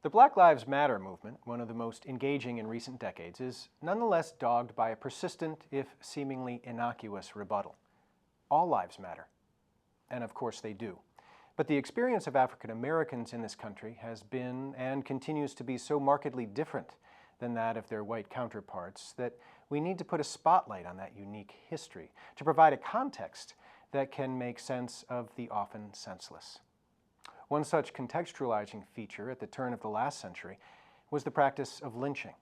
The Black Lives Matter movement, one of the most engaging in recent decades, is nonetheless dogged by a persistent, if seemingly innocuous, rebuttal. All lives matter, and of course they do. But the experience of African Americans in this country has been and continues to be so markedly different than that of their white counterparts that we need to put a spotlight on that unique history to provide a context that can make sense of the often senseless. One such contextualizing feature at the turn of the last century was the practice of lynching.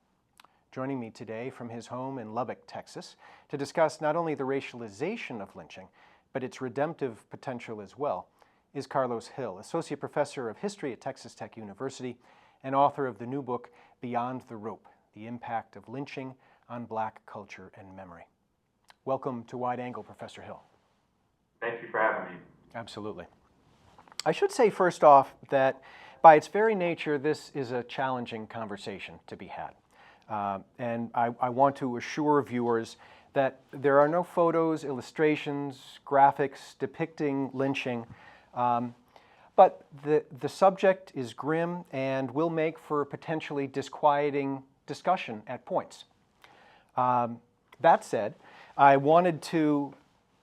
Joining me today from his home in Lubbock, Texas, to discuss not only the racialization of lynching, but its redemptive potential as well, is Karlos Hill, Associate Professor of History at Texas Tech University and author of the new book, Beyond the Rope, The Impact of Lynching on Black Culture and Memory. Welcome to Wide Angle, Professor Hill. Thank you for having me. Absolutely. I should say first off that by its very nature, this is a challenging conversation to be had. And I want to assure viewers that there are no photos, illustrations, graphics depicting lynching, but the subject is grim and will make for a potentially disquieting discussion at points. That said, I wanted to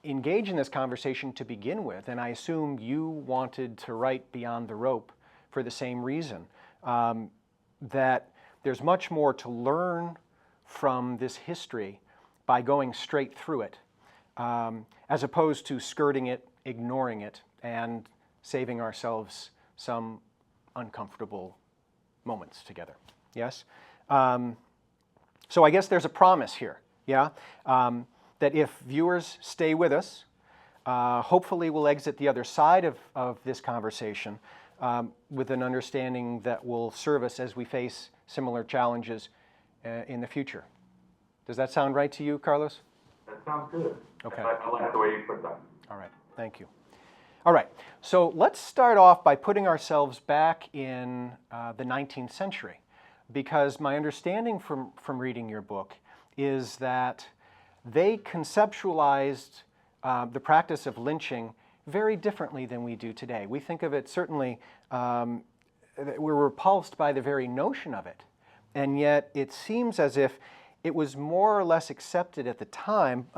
engage in this conversation to begin with, and I assume you wanted to write Beyond the Rope for the same reason, that there's much more to learn from this history by going straight through it, as opposed to skirting it, ignoring it, and saving ourselves some uncomfortable moments together. Yes? So I guess there's a promise here, yeah? That if viewers stay with us, hopefully we'll exit the other side of this conversation with an understanding that will serve us as we face similar challenges in the future. Does that sound right to you, Karlos? That sounds good. Okay. I like the way you put that. All right, thank you. All right, so let's start off by putting ourselves back in the 19th century, because my understanding from reading your book is that they conceptualized the practice of lynching very differently than we do today. We think of it certainly, we're repulsed by the very notion of it, and yet it seems as if it was more or less accepted at the time,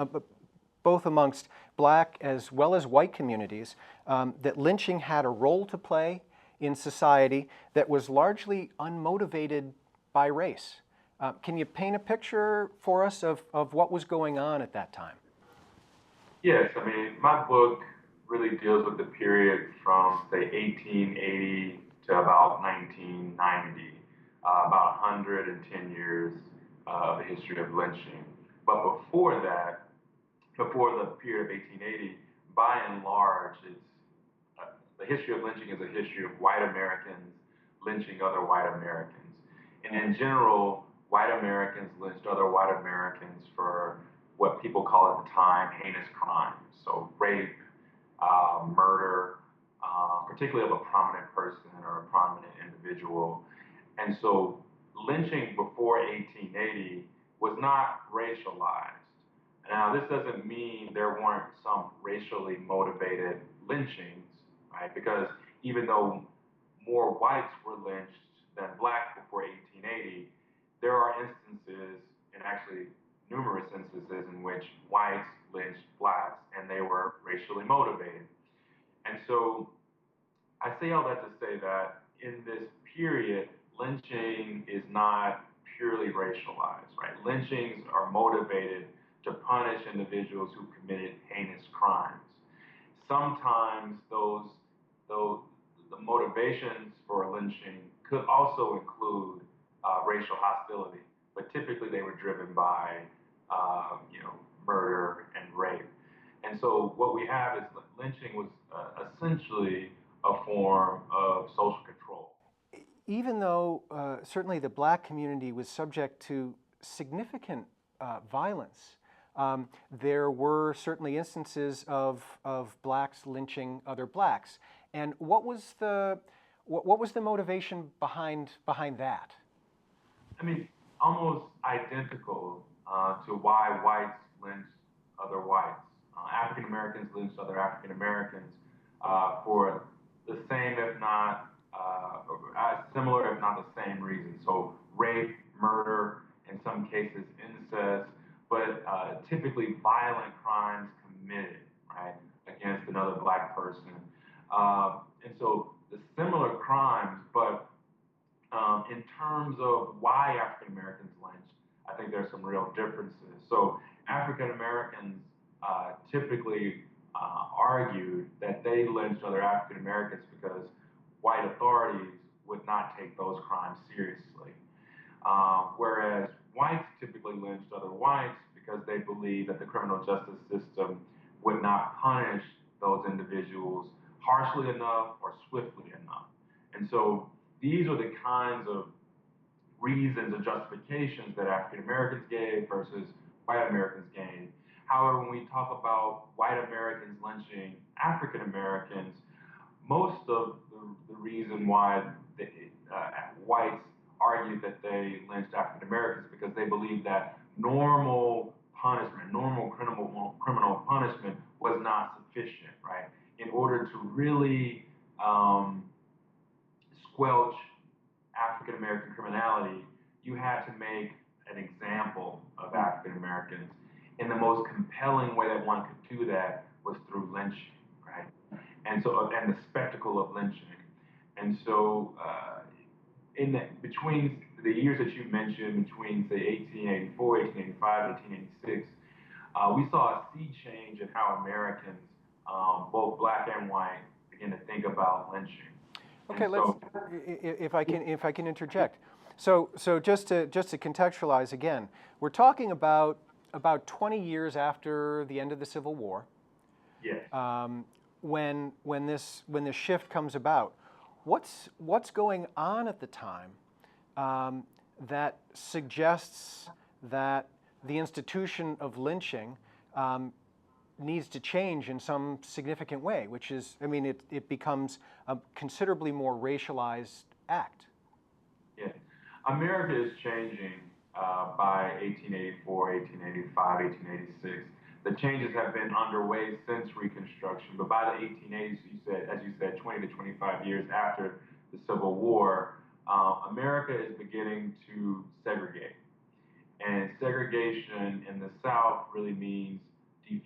both amongst black as well as white communities, that lynching had a role to play in society that was largely unmotivated by race. Can you paint a picture for us of what was going on at that time? Yes, I mean, my book really deals with the period from, say, 1880 to about 1990, about 110 years of the history of lynching. But before that, before the period of 1880, by and large, the history of lynching is a history of white Americans lynching other white Americans. And in general, white Americans lynched other white Americans for what people call at the time heinous crimes. So rape, murder, particularly of a prominent person or a prominent individual. And so lynching before 1880 was not racialized. Now, this doesn't mean there weren't some racially motivated lynchings, right? Because even though more whites were lynched than blacks before 1880, there are instances, and actually numerous instances, in which whites lynched blacks and they were racially motivated. And so I say all that to say that in this period, lynching is not purely racialized, right? Lynchings are motivated to punish individuals who committed heinous crimes. Sometimes the motivations for lynching could also include racial hostility, but typically they were driven by murder and rape. And so what we have is lynching was essentially a form of social control. Even though certainly the black community was subject to significant violence, there were certainly instances of blacks lynching other blacks. And what was the motivation behind that? I mean, almost identical to why whites lynched other whites. African Americans lynched other African Americans for the same, if not similar, if not the same reason. So rape, murder, in some cases incest, but typically violent crimes committed, right, against another black person. And so the similar crimes, but in terms of why African Americans lynched, I think there's some real differences. So African Americans typically argued that they lynched other African Americans because white authorities would not take those crimes seriously. Whereas whites typically lynched other whites because they believed that the criminal justice system would not punish those individuals harshly enough or swiftly enough. And so these are the kinds of reasons or justifications that African Americans gave versus white Americans gave. However, when we talk about white Americans lynching African Americans, most of the reason why the, whites argued that they lynched African Americans because they believed that normal punishment, normal criminal punishment was not sufficient, right? In order to really squelch African American criminality, you had to make an example of African Americans. And the most compelling way that one could do that was through lynching, right? And so, and the spectacle of lynching. And so, between the years that you mentioned, between say 1884, 1885, 1886, we saw a sea change in how Americans, both black and white, began to think about lynching. Okay, And let's, so, if I can interject. So just to contextualize again, we're talking about 20 years after the end of the Civil War, yes. when this shift comes about. What's going on at the time that suggests that the institution of lynching needs to change in some significant way, which is, I mean, it becomes a considerably more racialized act. Yeah. America is changing by 1884, 1885, 1886. The changes have been underway since Reconstruction, but by the 1880s, as you said, 20 to 25 years after the Civil War, America is beginning to segregate. And segregation in the South really means de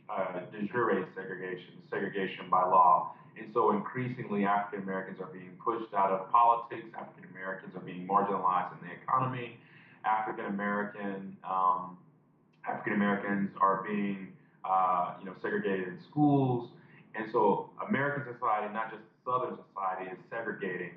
jure segregation, segregation by law. And so increasingly, African Americans are being pushed out of politics. African Americans are being marginalized in the economy. African American African Americans are being segregated in schools. And so American society, not just Southern society, is segregating.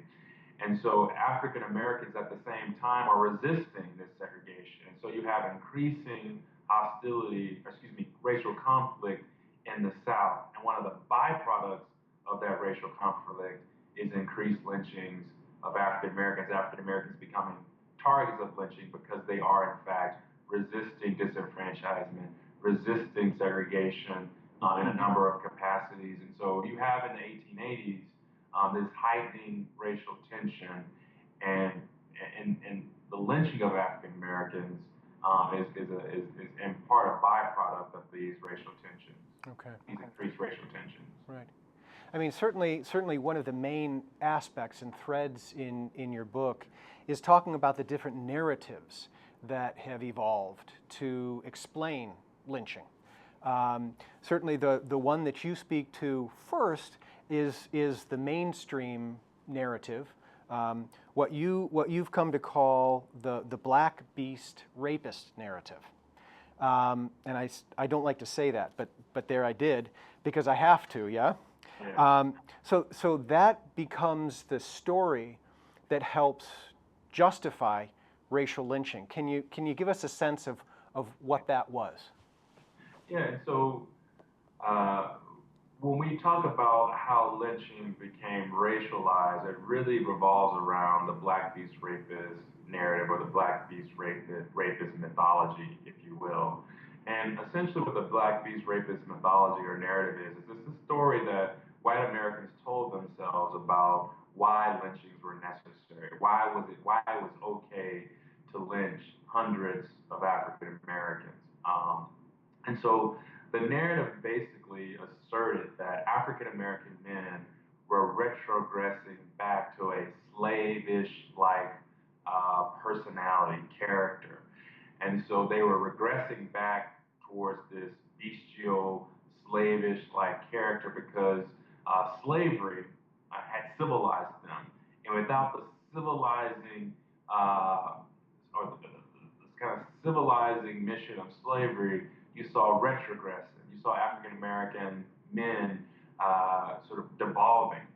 And so African Americans at the same time are resisting this segregation. And so you have increasing hostility, excuse me, racial conflict in the South. And one of the byproducts of that racial conflict is increased lynchings of African Americans becoming targets of lynching because they are, in fact, resisting disenfranchisement, resisting segregation in a number of capacities. And so you have in the 1880s this heightening racial tension, and the lynching of African Americans is in part a byproduct of these racial tensions. Okay. These increased racial tensions. Right. I mean, certainly one of the main aspects and threads in your book is talking about the different narratives that have evolved to explain lynching. Certainly the one that you speak to first is the mainstream narrative, what you've come to call the black beast rapist narrative. And I don't like to say that, but there I did, because I have to, yeah? Yeah. So that becomes the story that helps justify racial lynching. Can you give us a sense of what that was? Yeah, and so when we talk about how lynching became racialized, it really revolves around the black beast rapist narrative, or the black beast rapist mythology, if you will. And essentially, what the black beast rapist mythology or narrative is it's a story that white Americans told themselves about why lynchings were necessary, why it was okay to lynch hundreds of African Americans. And so the narrative basically asserted that African American men were retrogressing back to a slavish-like personality, character. And so they were regressing back towards this bestial, slavish-like character because slavery had civilized them. And without the civilizing, or this kind of civilizing mission of slavery, you saw retrogressing. You saw African American men sort of devolving.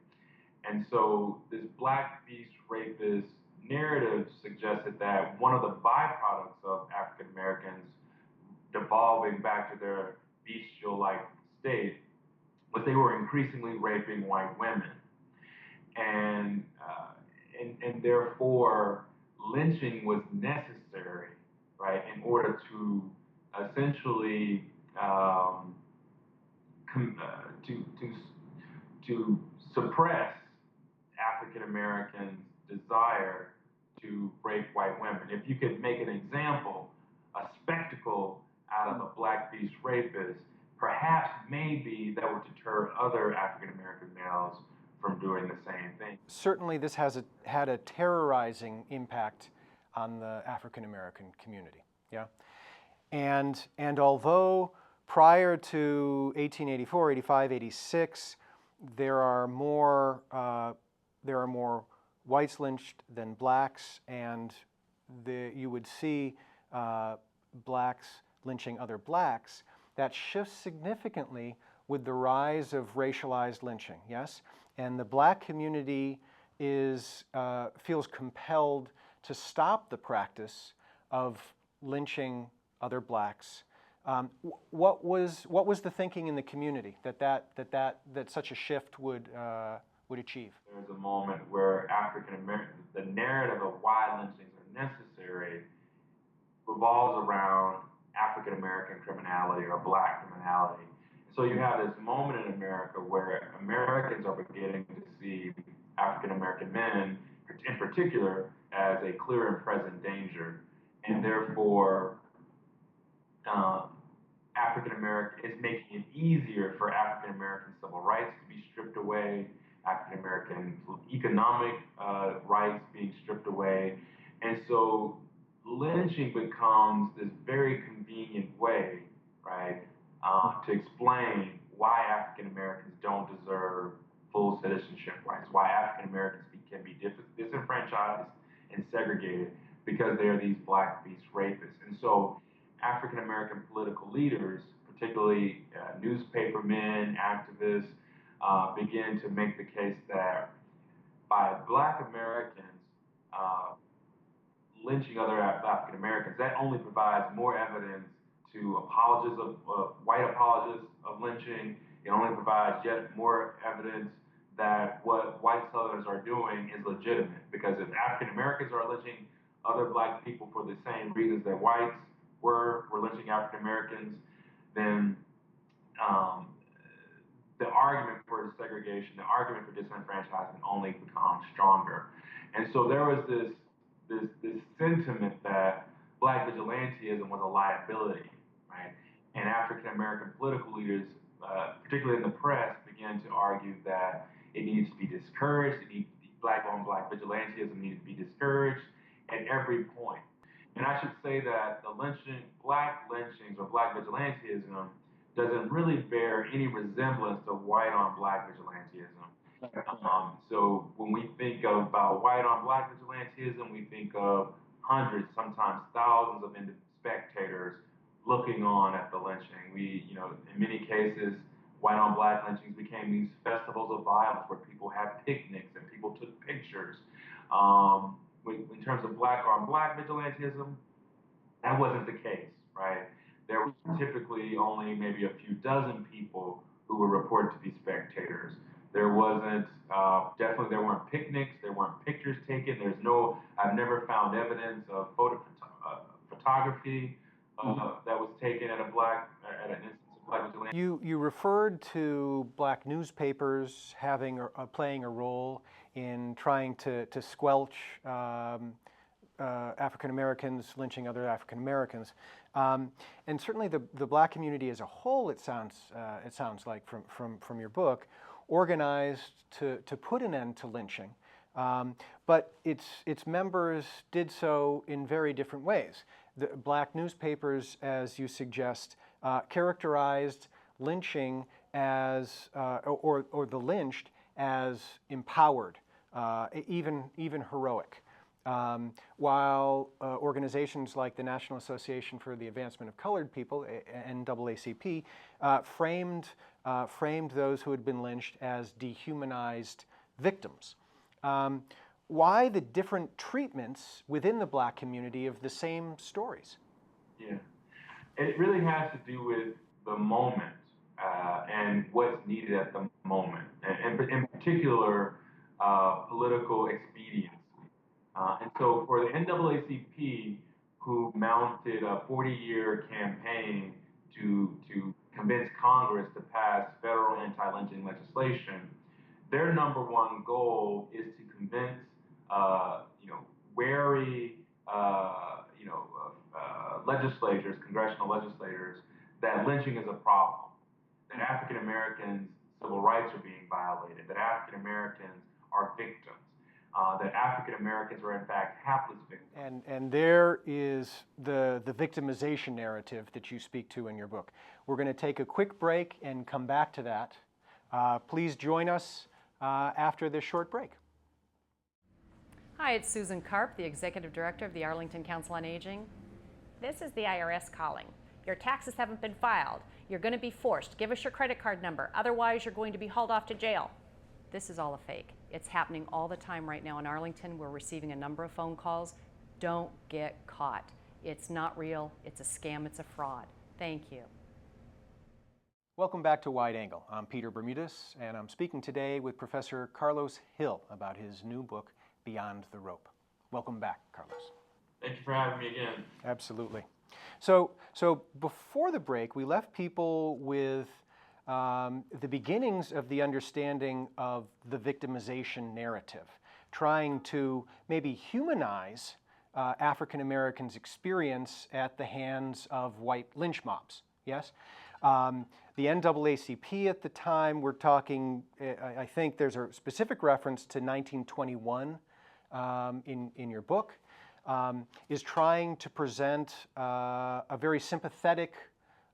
And so this black beast rapist narrative suggested that one of the byproducts of African Americans devolving back to their bestial like state was they were increasingly raping white women. And, and therefore, lynching was necessary, right, in order to essentially to suppress African Americans' desire to rape white women. If you could make an example, a spectacle out of a black beast rapist, perhaps maybe that would deter other African American males from doing the same thing. Certainly, this has had a terrorizing impact on the African American community. Yeah, and although prior to 1884, 85, 86, there are more whites lynched than blacks, and you would see blacks lynching other blacks. That shifts significantly with the rise of racialized lynching. Yes, and the black community feels compelled to stop the practice of lynching other blacks. What was the thinking in the community that such a shift would achieve? There's a moment where African American, the narrative of why lynchings are necessary revolves around African American criminality or black criminality. So you have this moment in America where Americans are beginning to see African American men, in particular, as a clear and present danger, and therefore African American is making it easier for African American civil rights to be stripped away, African American economic rights being stripped away, and so lynching becomes this very convenient way, right, to explain why African Americans don't deserve full citizenship rights, why African Americans can be disenfranchised and segregated because they are these black beast rapists. And so African American political leaders, particularly newspapermen, activists, begin to make the case that by black Americans lynching other African Americans, that only provides more evidence to apologists of white apologists of lynching. It only provides yet more evidence that what white Southerners are doing is legitimate. Because if African Americans are lynching other black people for the same reasons that whites were lynching African Americans, then the argument for segregation, the argument for disenfranchisement only becomes stronger. And so there was this sentiment that black vigilantism was a liability, right? And African American political leaders, particularly in the press, began to argue that it needs to be discouraged. Black on black vigilantism needed to be discouraged at every point. And I should say that the black lynchings or black vigilantism doesn't really bear any resemblance to white on black vigilantism. So when we think about white on black vigilantism, we think of hundreds, sometimes thousands of spectators looking on at the lynching. In many cases, white on black lynchings became these festivals of violence where people had picnics and people took pictures. In terms of black on black vigilantism, that wasn't the case, right? There were typically only maybe a few dozen people who were reported to be spectators. There wasn't, definitely there weren't picnics, there weren't pictures taken. I've never found evidence of photography that was taken at an instance of black vigilante. You referred to black newspapers playing a role in trying to squelch African Americans lynching other African Americans, and certainly the black community as a whole. It sounds like from your book organized to put an end to lynching, but its members did so in very different ways. The black newspapers, as you suggest, characterized lynching as, or the lynched as empowered, even heroic. While organizations like the National Association for the Advancement of Colored People, NAACP, framed those who had been lynched as dehumanized victims. Why the different treatments within the black community of the same stories? Yeah, it really has to do with the moment and what's needed at the moment, and in particular, political expediency. And so for the NAACP, who mounted a 40-year campaign to convince Congress to pass federal anti-lynching legislation, their number one goal is to convince, wary, legislators, congressional legislators, that lynching is a problem, that African Americans' civil rights are being violated, that African Americans are victims, that African Americans are in fact hapless victims. And there is the victimization narrative that you speak to in your book. We're going to take a quick break and come back to that. Please join us after this short break. Hi, it's Susan Karp, the Executive Director of the Arlington Council on Aging. This is the IRS calling. Your taxes haven't been filed. You're going to be forced. Give us your credit card number. Otherwise, you're going to be hauled off to jail. This is all a fake. It's happening all the time right now in Arlington. We're receiving a number of phone calls. Don't get caught. It's not real. It's a scam. It's a fraud. Thank you. Welcome back to Wide Angle. I'm Peter Bermudez, and I'm speaking today with Professor Karlos Hill about his new book, Beyond the Rope. Welcome back, Karlos. Thank you for having me again. Absolutely. So before the break, we left people with the beginnings of the understanding of the victimization narrative, trying to maybe humanize African Americans' experience at the hands of white lynch mobs. Yes? The NAACP at the time, we're talking, I think there's a specific reference to 1921 in your book, is trying to present a very sympathetic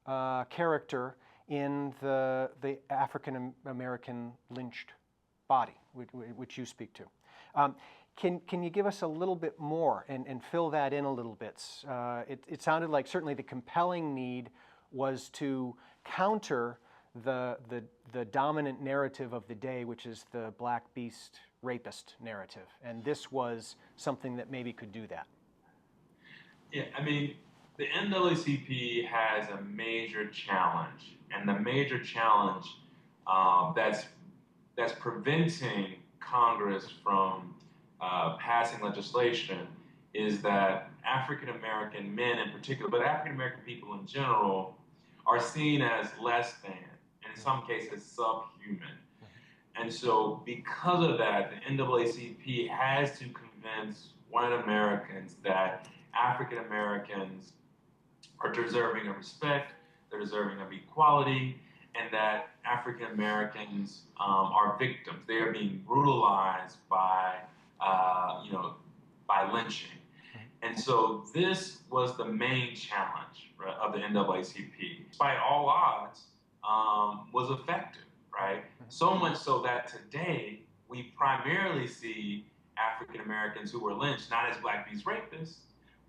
character in the African American lynched body, which you speak to. Can you give us a little bit more and fill that in a little bit? It sounded like certainly the compelling need was to counter the dominant narrative of the day, which is the black beast rapist narrative, and this was something that maybe could do that. Yeah, I mean, the NAACP has a major challenge, and the major challenge that's preventing Congress from passing legislation is that African American men in particular, but African American people in general, are seen as less than, and in some cases subhuman. And so because of that, the NAACP has to convince white Americans that African Americans are deserving of respect, they're deserving of equality, and that African Americans are victims. They are being brutalized by lynching. And so this was the main challenge, right, of the NAACP. Despite all odds, was effective, right? So much so that today we primarily see African Americans who were lynched not as black beast rapists,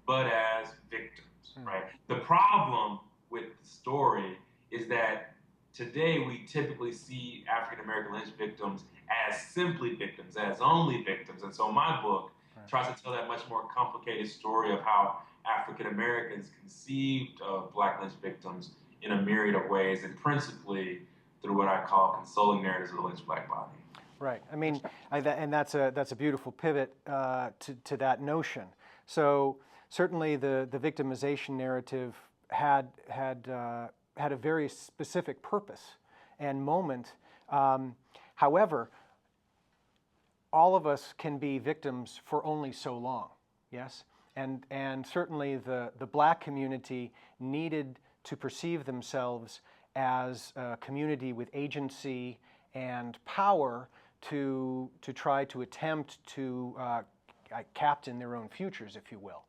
but as victims, right? The problem with the story is that today we typically see African American lynch victims as simply victims, as only victims. And so my book tries to tell that much more complicated story of how African Americans conceived of black lynch victims in a myriad of ways, and principally through what I call consoling narratives of the lynched black body. Right. I mean, and that's a beautiful pivot to that notion. So certainly the victimization narrative had a very specific purpose and moment. However, all of us can be victims for only so long. Yes, and certainly the black community needed to perceive themselves as a community with agency and power to try to attempt to captain their own futures, if you will.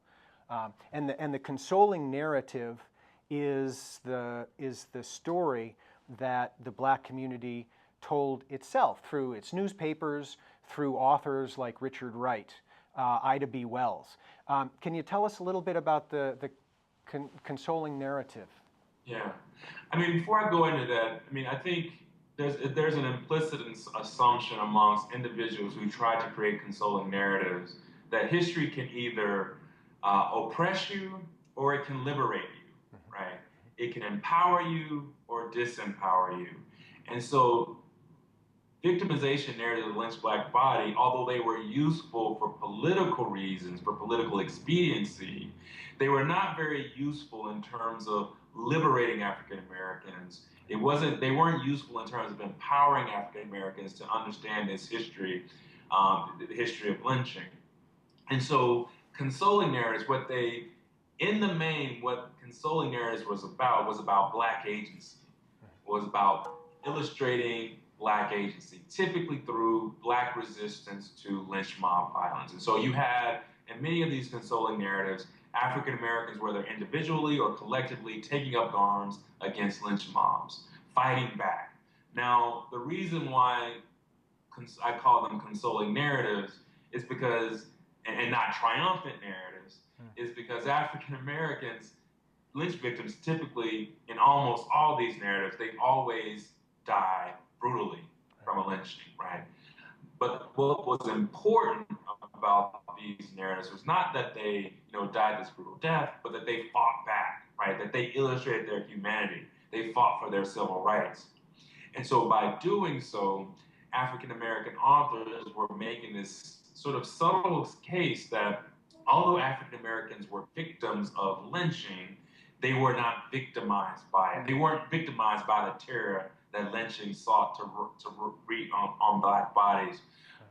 And the consoling narrative is the story that the black community told itself through its newspapers, through authors like Richard Wright, Ida B. Wells. Can you tell us a little bit about the consoling narrative? Yeah. I mean, before I go into that, I mean, I think there's an implicit assumption amongst individuals who try to create consoling narratives that history can either oppress you or it can liberate you, right? It can empower you or disempower you. And so victimization narratives of the lynched black body, although they were useful for political reasons, for political expediency, they were not very useful in terms of liberating African Americans. They weren't useful in terms of empowering African Americans to understand this history, the history of lynching. And so consoling narratives, in the main, what consoling narratives was about black agency, was about illustrating black agency, typically through black resistance to lynch mob violence. And so you had, in many of these consoling narratives, African Americans, whether individually or collectively, taking up arms against lynch mobs, fighting back. Now, the reason why I call them consoling narratives is because, and not triumphant narratives, is because African Americans, lynch victims, typically, in almost all these narratives, they always die brutally from a lynching, right? But what was important about these narratives was not that they, died this brutal death, but that they fought back, right? That they illustrated their humanity. They fought for their civil rights. And so by doing so, African American authors were making this sort of subtle case that although African Americans were victims of lynching, they were not victimized by it. They weren't victimized by the terror that lynching sought to wreak on black bodies.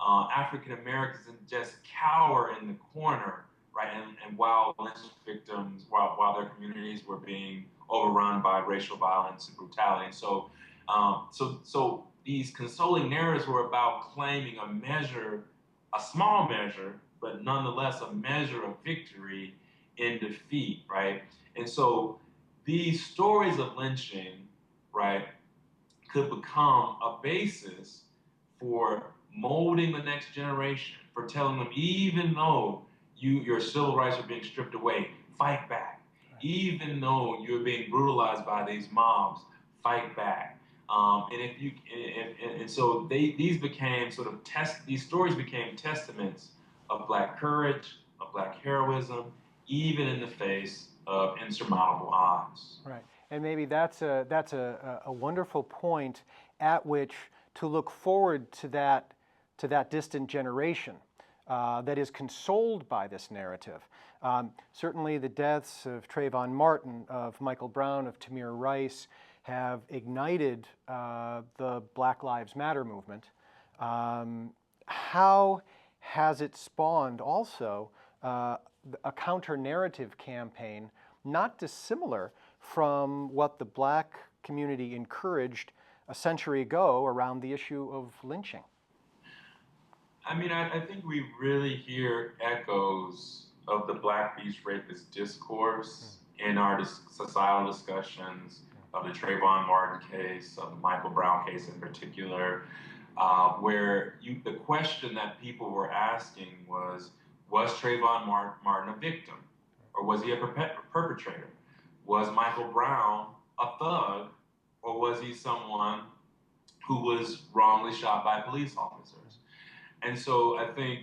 African Americans didn't just cower in the corner, right? And while lynch victims, while their communities were being overrun by racial violence and brutality. And so these consoling narratives were about claiming a small measure, but nonetheless a measure of victory in defeat, right? And so these stories of lynching, right, could become a basis for molding the next generation, for telling them, even though your civil rights are being stripped away, fight back. Right. Even though you're being brutalized by these mobs, fight back. So these stories became testaments of black courage, of black heroism, even in the face of insurmountable odds. Right, and maybe that's a wonderful point at which to look forward to that distant generation that is consoled by this narrative. Certainly, the deaths of Trayvon Martin, of Michael Brown, of Tamir Rice have ignited the Black Lives Matter movement. How has it spawned also a counter-narrative campaign not dissimilar from what the black community encouraged a century ago around the issue of lynching? I mean, I think we really hear echoes of the Black Beach Rapist discourse in our societal discussions of the Trayvon Martin case, of the Michael Brown case in particular, where the question that people were asking was Trayvon Martin a victim? Or was he a perpetrator? Was Michael Brown a thug? Or was he someone who was wrongly shot by police officers? And so I think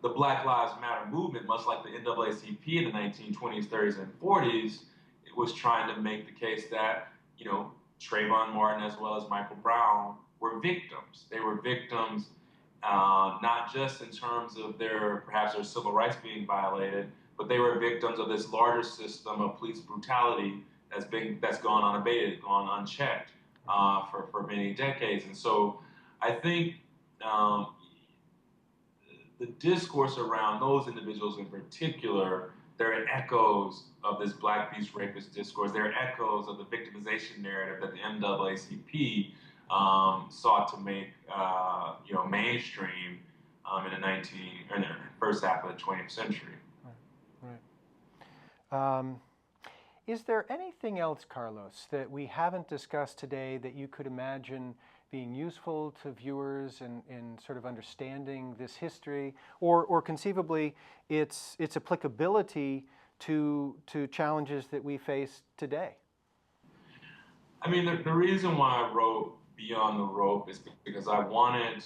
the Black Lives Matter movement, much like the NAACP in the 1920s, 30s, and 40s, it was trying to make the case that, Trayvon Martin as well as Michael Brown were victims. They were victims not just in terms of perhaps their civil rights being violated, but they were victims of this larger system of police brutality that's gone unabated, gone unchecked for many decades. And so I think the discourse around those individuals in particular, there are echoes of this Black Beach Rapist discourse. There are echoes of the victimization narrative that the NAACP sought to make mainstream in the first half of the 20th century. Right. Is there anything else, Karlos, that we haven't discussed today that you could imagine being useful to viewers in sort of understanding this history, or conceivably its applicability to challenges that we face today? I mean, the reason why I wrote Beyond the Rope is because I wanted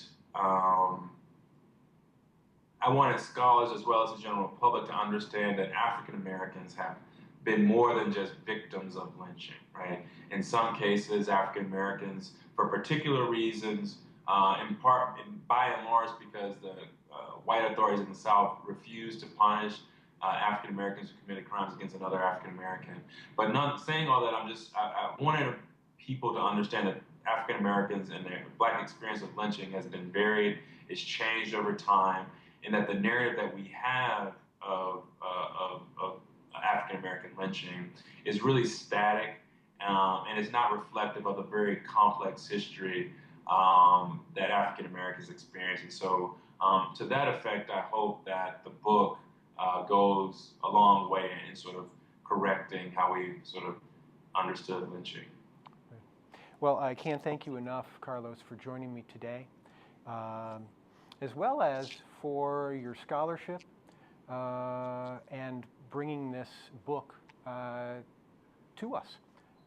scholars as well as the general public to understand that African Americans have been more than just victims of lynching, right? In some cases, African Americans, for particular reasons, in part, by and large, because the white authorities in the South refused to punish African Americans who committed crimes against another African American. But not saying all that, I wanted people to understand that African Americans and their Black experience with lynching has been varied, it's changed over time, and that the narrative that we have of African American lynching is really static, and it's not reflective of the very complex history that African Americans experience. And so, to that effect, I hope that the book goes a long way in sort of correcting how we sort of understood lynching. Well, I can't thank you enough, Karlos, for joining me today, as well as for your scholarship and bringing this book to us.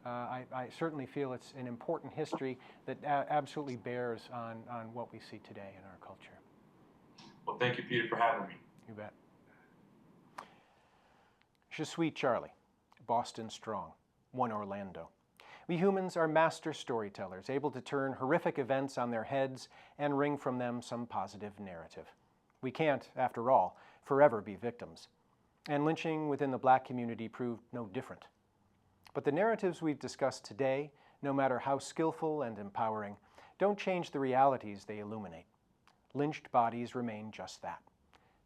I certainly feel it's an important history that absolutely bears on what we see today in our culture. Well, thank you, Peter, for having me. You bet. Je suis Charlie, Boston strong, one Orlando. We humans are master storytellers, able to turn horrific events on their heads and wring from them some positive narrative. We can't, after all, forever be victims. And lynching within the Black community proved no different. But the narratives we've discussed today, no matter how skillful and empowering, don't change the realities they illuminate. Lynched bodies remain just that.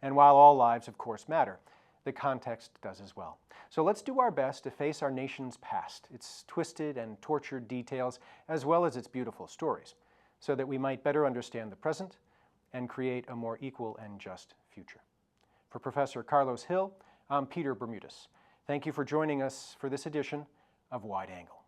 And while all lives, of course, matter, the context does as well. So let's do our best to face our nation's past, its twisted and tortured details, as well as its beautiful stories, so that we might better understand the present and create a more equal and just future. For Professor Karlos Hill, I'm Peter Bermudez. Thank you for joining us for this edition of Wide Angle.